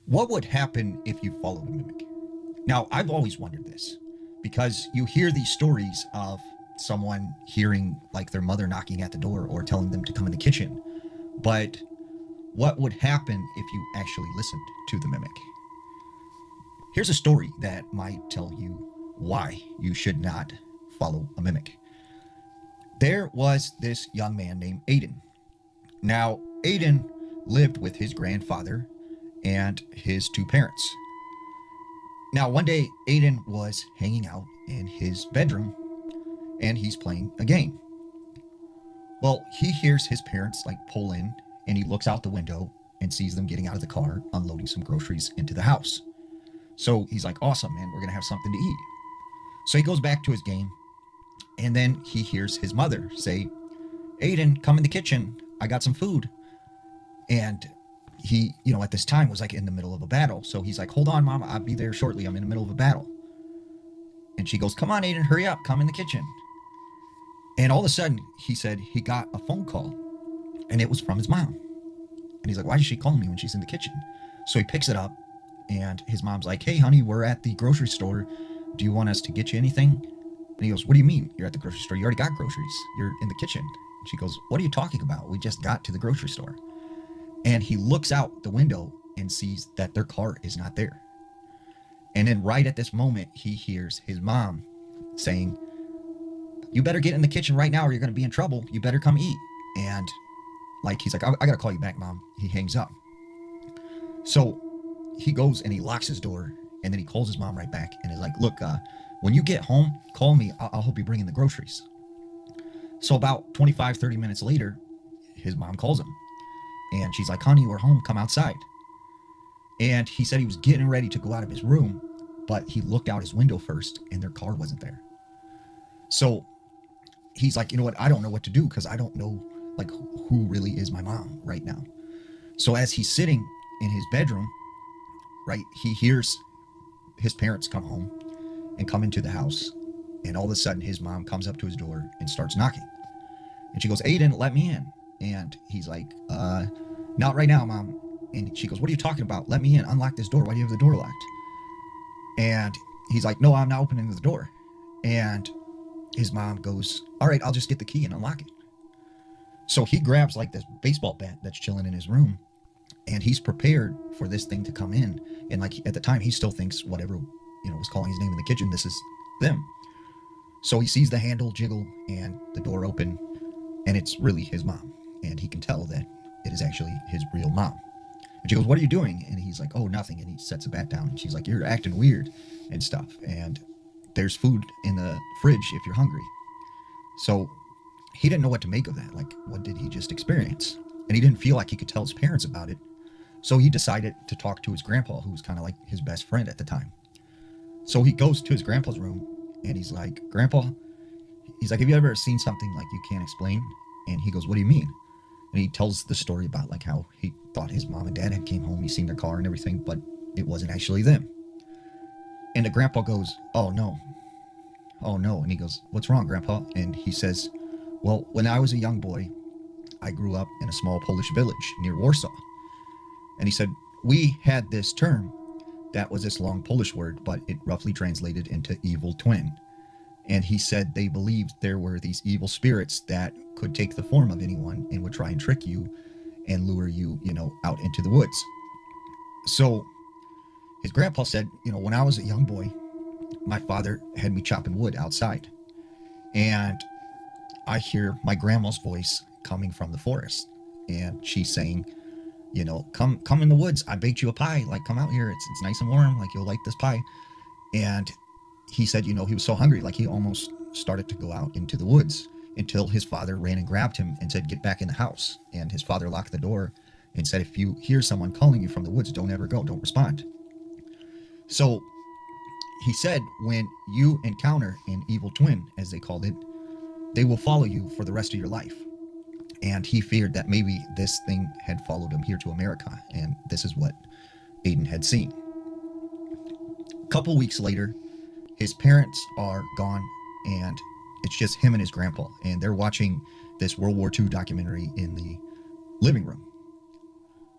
What would happen if you followed a mimic? Now, I've always wondered this because you hear these stories of someone hearing like their mother knocking at the door or telling them to come in the kitchen. But what would happen if you actually listened to the mimic? Here's a story that might tell you why you should not follow a mimic. There was this young man named Aiden. Now, Aiden lived with his grandfather and his two parents. Now, one day, Aiden was hanging out in his bedroom and he's playing a game. Well, he hears his parents like pull in and he looks out the window and sees them getting out of the car, unloading some groceries into the house. So he's like, awesome, man, we're going to have something to eat. So he goes back to his game and then he hears his mother say, Aiden, come in the kitchen. I got some food. And he, at this time was like in the middle of a battle. So he's like, hold on, mom, I'll be there shortly. I'm in the middle of a battle. And she goes, come on, Aiden, hurry up. Come in the kitchen. And all of a sudden, he said he got a phone call and it was from his mom. And he's like, why did she call me when she's in the kitchen? So he picks it up and his mom's like, hey, honey, we're at the grocery store. Do you want us to get you anything? And he goes, what do you mean you're at the grocery store? You already got groceries. You're in the kitchen. And she goes, what are you talking about? We just got to the grocery store. And he looks out the window and sees that their car is not there. And then right at this moment, he hears his mom saying, you better get in the kitchen right now or you're going to be in trouble. You better come eat. And like, he's like, I got to call you back, mom. He hangs up. So he goes and he locks his door and then he calls his mom right back and is like, look, when you get home, call me. I'll help you bring in the groceries. So about 25, 30 minutes later, his mom calls him. And she's like, honey, we're home. Come outside. And he said he was getting ready to go out of his room, but he looked out his window first and their car wasn't there. So he's like, you know what? I don't know what to do because I don't know like who really is my mom right now. So as he's sitting in his bedroom, right, he hears his parents come home and come into the house. And all of a sudden his mom comes up to his door and starts knocking. And she goes, Aiden, let me in. And he's like, not right now, mom. And she goes, what are you talking about? Let me in. Unlock this door. Why do you have the door locked? And he's like, no, I'm not opening the door. And his mom goes, all right, I'll just get the key and unlock it. So he grabs like this baseball bat that's chilling in his room and he's prepared for this thing to come in. And like at the time, he still thinks whatever, was calling his name in the kitchen, this is them. So he sees the handle jiggle and the door open and it's really his mom. And he can tell that it is actually his real mom. And she goes, what are you doing? And he's like, oh, nothing. And he sets the bat down. And she's like, you're acting weird and stuff. And there's food in the fridge if you're hungry. So he didn't know what to make of that. Like, what did he just experience? And he didn't feel like he could tell his parents about it. So he decided to talk to his grandpa, who was kind of like his best friend at the time. So he goes to his grandpa's room and he's like, Grandpa, he's like, have you ever seen something like you can't explain? And he goes, what do you mean? And he tells the story about like how he thought his mom and dad had came home, he's seen their car and everything, but it wasn't actually them. And the grandpa goes, oh no. And he goes, what's wrong, Grandpa? And he says, well, when I was a young boy, I grew up in a small Polish village near Warsaw. And he said, we had this term that was this long Polish word, but it roughly translated into evil twin. And he said they believed there were these evil spirits that could take the form of anyone and would try and trick you and lure you, out into the woods. So his grandpa said, when I was a young boy, my father had me chopping wood outside. And I hear my grandma's voice coming from the forest. And she's saying, come in the woods. I baked you a pie. Like, come out here. It's nice and warm. Like, you'll like this pie. And he said, he was so hungry, like he almost started to go out into the woods until his father ran and grabbed him and said, get back in the house. And his father locked the door and said, if you hear someone calling you from the woods, don't ever go, don't respond. So he said, when you encounter an evil twin, as they called it, they will follow you for the rest of your life. And he feared that maybe this thing had followed him here to America. And this is what Aiden had seen. A couple weeks later, his parents are gone and it's just him and his grandpa. And they're watching this World War II documentary in the living room.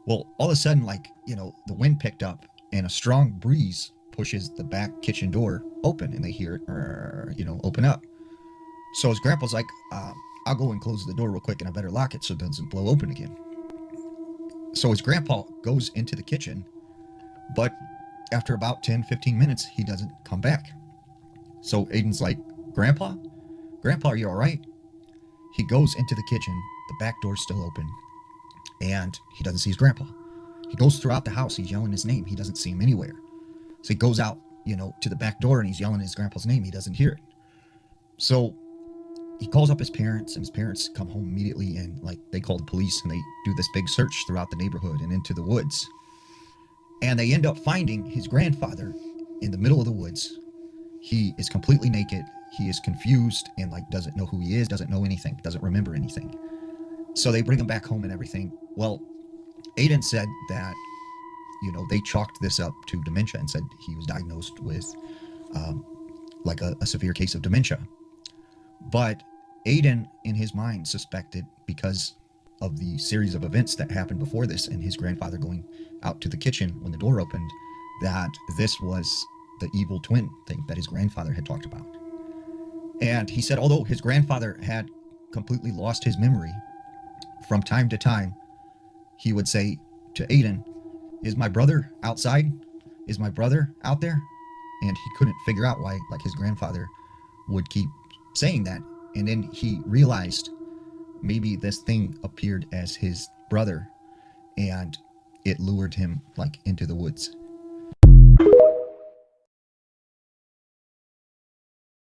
Well, all of a sudden, like, the wind picked up and a strong breeze pushes the back kitchen door open, and they hear it, open up. So his grandpa's like, I'll go and close the door real quick, and I better lock it so it doesn't blow open again. So his grandpa goes into the kitchen, but after about 10, 15 minutes, he doesn't come back. So Aiden's like, Grandpa? Grandpa, are you all right? He goes into the kitchen, the back door's still open, and he doesn't see his grandpa. He goes throughout the house, he's yelling his name, he doesn't see him anywhere. So he goes out, to the back door, and he's yelling his grandpa's name, he doesn't hear it. So he calls up his parents, and his parents come home immediately, and like they call the police, and they do this big search throughout the neighborhood and into the woods. And they end up finding his grandfather in the middle of the woods. He is completely naked. He is confused and like doesn't know who he is, doesn't know anything, doesn't remember anything. So they bring him back home and everything. Well, Aiden said that, they chalked this up to dementia and said he was diagnosed with like a severe case of dementia. But Aiden, in his mind, suspected, because of the series of events that happened before this and his grandfather going out to the kitchen when the door opened, that this was the evil twin thing that his grandfather had talked about. And he said, although his grandfather had completely lost his memory, from time to time, he would say to Aiden, is my brother outside? Is my brother out there? And he couldn't figure out why, like, his grandfather would keep saying that. And then he realized maybe this thing appeared as his brother, and it lured him like into the woods.